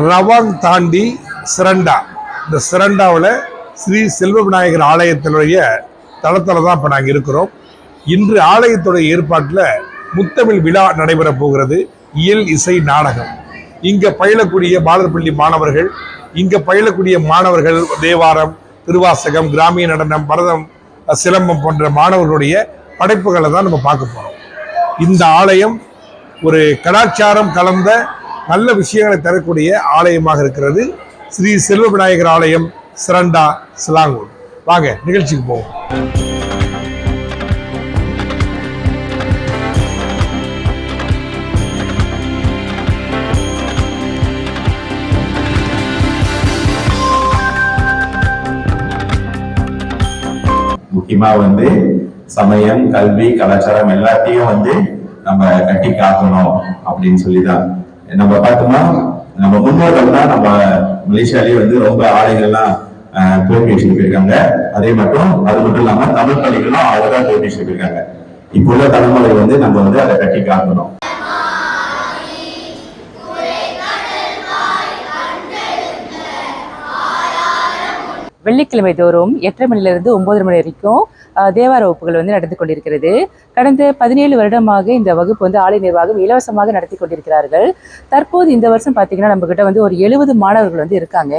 Rawang தாண்டி சிரண்டா, இந்த சிரண்டாவில் ஸ்ரீ செல்வ விநாயகர் ஆலயத்தினுடைய தளத்தில் தான் இப்போ நாங்கள் இருக்கிறோம். இன்று ஆலயத்துடைய ஏற்பாட்டில் முத்தமிழ் விழா நடைபெற போகிறது. இயல் இசை நாடகம். இங்கே பயிலக்கூடிய பாலர்பள்ளி மாணவர்கள், இங்கே பயிலக்கூடிய மாணவர்கள் தேவாரம், திருவாசகம், கிராமிய நடனம், பரதம், சிலம்பம் போன்ற மாணவர்களுடைய படைப்புகளை தான் நம்ம பார்க்க போகிறோம். இந்த ஆலயம் ஒரு கலாச்சாரம் கலந்த நல்ல விஷயங்களை தரக்கூடிய ஆலயமாக இருக்கிறது. ஸ்ரீ செல்வ விநாயகர் ஆலயம், சிரண்டா, சிலாங்கூர். வாங்க நிகழ்ச்சிக்கு போவோம். முக்கியமா சமயம், கல்வி, கலாச்சாரம் எல்லாத்தையும் நம்ம கட்டி காக்கணும் அப்படின்னு சொல்லிதான் நம்ம பார்த்தோம்னா, நம்ம முன்னோர்கள் தான் நம்ம மலேசியாலேயே ரொம்ப ஆலைகள்லாம் தோல்வி வச்சுட்டு போயிருக்காங்க. அது மட்டும் இல்லாம தமிழ் பள்ளிகளும் அவர்தான் தோல்வி வச்சுட்டு போயிருக்காங்க. இப்போ உள்ள தலைமுறை நம்ம அதை கட்டி காக்கணும். வெள்ளிக்கிழமை தோறும் 8:30 மணிலிருந்து 9 மணி வரைக்கும் தேவார வகுப்புகள் நடந்து கொண்டிருக்கிறது. கடந்த 17 வருடமாக இந்த வகுப்பு ஆலய நிர்வாகம் இலவசமாக நடத்தி கொண்டிருக்கிறார்கள். தற்போது இந்த வருஷம் பார்த்தீங்கன்னா நம்ம கிட்ட ஒரு 70 மாணவர்கள் இருக்காங்க.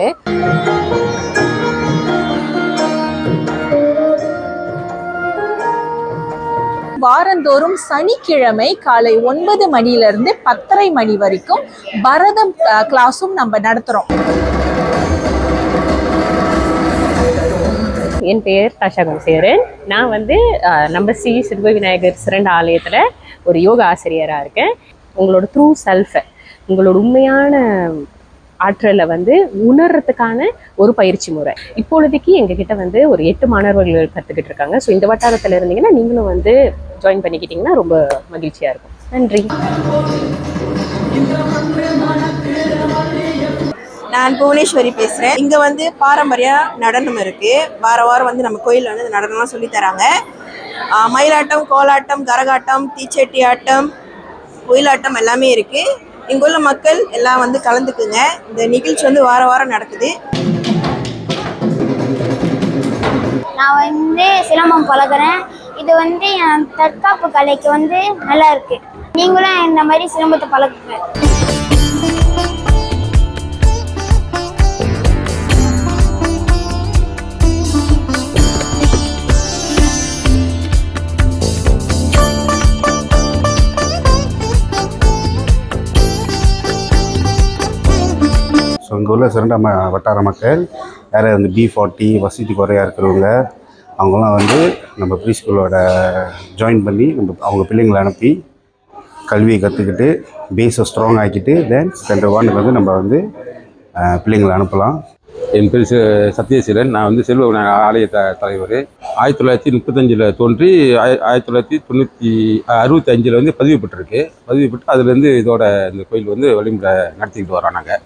வாரந்தோறும் சனிக்கிழமை காலை 9 மணியிலிருந்து 10:30 மணி வரைக்கும் பரதம் கிளாஸும் நம்ம நடத்துறோம். என் பெயர் தாஷா குணசேகரன். நான் நம்ம ஸ்ரீ செல்வ விநாயகர் சிரண்டா ஆலயத்தில் ஒரு யோகா ஆசிரியராக இருக்கேன். உங்களோட த்ரூ செல்ஃபை, உங்களோட உண்மையான ஆற்றலை உணர்றதுக்கான ஒரு பயிற்சி முறை. இப்பொழுதைக்கு எங்ககிட்ட ஒரு 8 மாணவர்கள் கற்றுக்கிட்டு இருக்காங்க. ஸோ இந்த வட்டாரத்தில் இருந்தீங்கன்னா நீங்களும் ஜாயின் பண்ணிக்கிட்டிங்கன்னா ரொம்ப மகிழ்ச்சியாக இருக்கும். நன்றி. நான் புவனேஸ்வரி பேசுகிறேன். இங்கே பாரம்பரிய நடனம் இருக்குது. வாரம் நம்ம கோயிலில் இந்த நடனம்லாம் சொல்லித்தராங்க. மயிலாட்டம், கோலாட்டம், கரகாட்டம், தீச்சட்டி ஆட்டம், ஒயிலாட்டம் எல்லாமே இருக்குது. இங்கே உள்ள மக்கள் எல்லாம் கலந்துக்குங்க. இந்த நிகழ்ச்சி வாரம் நடக்குது. நான் சிலம்பம் பழகிறேன். இது என் தற்காப்பு கலைக்கு நல்லா இருக்கு. நீங்களும் இந்த மாதிரி சிலம்பத்தை பழகுங்க. ஸோ இங்கே உள்ள சிரண்டா வட்டார மக்கள் யார் B40 வசதி குறையாக இருக்கிறவங்க அவங்களாம் நம்ம ப்ரீ ஸ்கூலோட ஜாயின் பண்ணி அவங்க பிள்ளைங்களை அனுப்பி கல்வியை கற்றுக்கிட்டு பேஸை ஸ்ட்ராங் ஆக்கிட்டு தென் ஸ்டாண்டர்ட் 1 நம்ம பிள்ளைங்களை அனுப்பலாம். என் பேர் சத்யசீலன். நான் செல்வ விநாயகர் ஆலய தலைவர். 1935 தோன்றி 1965 பதிவு பெற்றிருக்கு. பதிவு பெற்று அதுலேருந்து இதோட இந்த கோயில் வழிமுறை நடத்திக்கிட்டு வரோம். நாங்கள்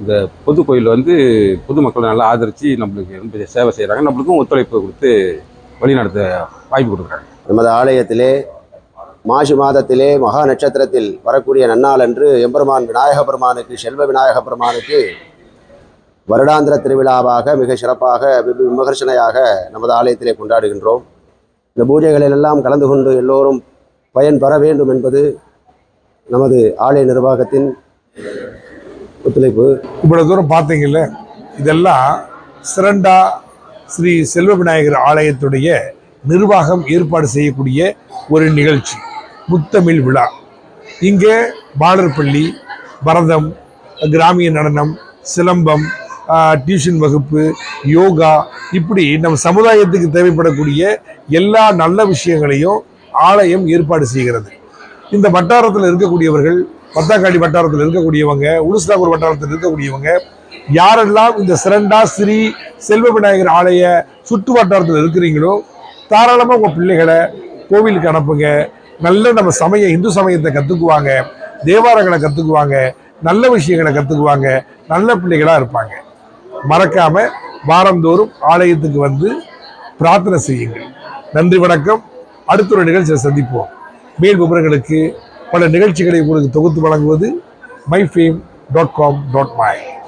இந்த பொது கோயில் பொதுமக்களை நல்லா ஆதரித்து நம்மளுக்கு சேவை செய்கிறாங்க. நம்மளுக்கும் ஒத்துழைப்பு கொடுத்து வழிநடத்த வாய்ப்பு கொடுக்குறாங்க. நமது ஆலயத்திலே மாசி மாதத்திலே மகா நட்சத்திரத்தில் வரக்கூடிய நன்னாள் அன்று எம்பெருமான் விநாயக பெருமானுக்கு, செல்வ விநாயக பெருமானுக்கு வருடாந்திர திருவிழாவாக மிக சிறப்பாக விமர்சனையாக நமது ஆலயத்திலே கொண்டாடுகின்றோம். இந்த பூஜைகளிலெல்லாம் கலந்து கொண்டு எல்லோரும் பயன் பெற வேண்டும் என்பது நமது ஆலய நிர்வாகத்தின் ஒத்துழைப்பு. இவ்வளவு தூரம் பார்த்தீங்கல்ல, இதெல்லாம் சிரண்டா ஸ்ரீ செல்வ விநாயகர் ஆலயத்துடைய நிர்வாகம் ஏற்பாடு செய்யக்கூடிய ஒரு நிகழ்ச்சி, முத்தமிழ் விழா. இங்கே பாலர்பள்ளி, பரதம், கிராமிய நடனம், சிலம்பம், டியூஷன் வகுப்பு, யோகா, இப்படி நம்ம சமுதாயத்துக்கு தேவைப்படக்கூடிய எல்லா நல்ல விஷயங்களையும் ஆலயம் ஏற்பாடு செய்கிறது. இந்த வட்டாரத்தில் இருக்கக்கூடியவர்கள், பத்தாக்காடி வட்டாரத்தில் இருக்கக்கூடியவங்க, உலுஸ்லாங்கூர் வட்டாரத்தில் இருக்கக்கூடியவங்க யாரெல்லாம் இந்த சிரண்டா ஸ்ரீ செல்வ விநாயகர் ஆலய சுற்று வட்டாரத்தில் இருக்கிறீங்களோ தாராளமாக உங்கள் பிள்ளைகளை கோவிலுக்கு அனுப்புங்க. நல்ல நம்ம இந்து சமயத்தை கற்றுக்குவாங்க, தேவாரங்களை கற்றுக்குவாங்க, நல்ல விஷயங்களை கற்றுக்குவாங்க, நல்ல பிள்ளைகளாக இருப்பாங்க. மறக்காமல் வாரந்தோறும் ஆலயத்துக்கு பிரார்த்தனை செய்யுங்கள். நன்றி, வணக்கம். அடுத்த ஒரு நிகழ்ச்சியை சந்திப்போம். மேல் விவரங்களுக்கு பல நிகழ்ச்சிகளை உங்களுக்கு தொகுத்து வழங்குவது மை ஃபேம் www.ecom.my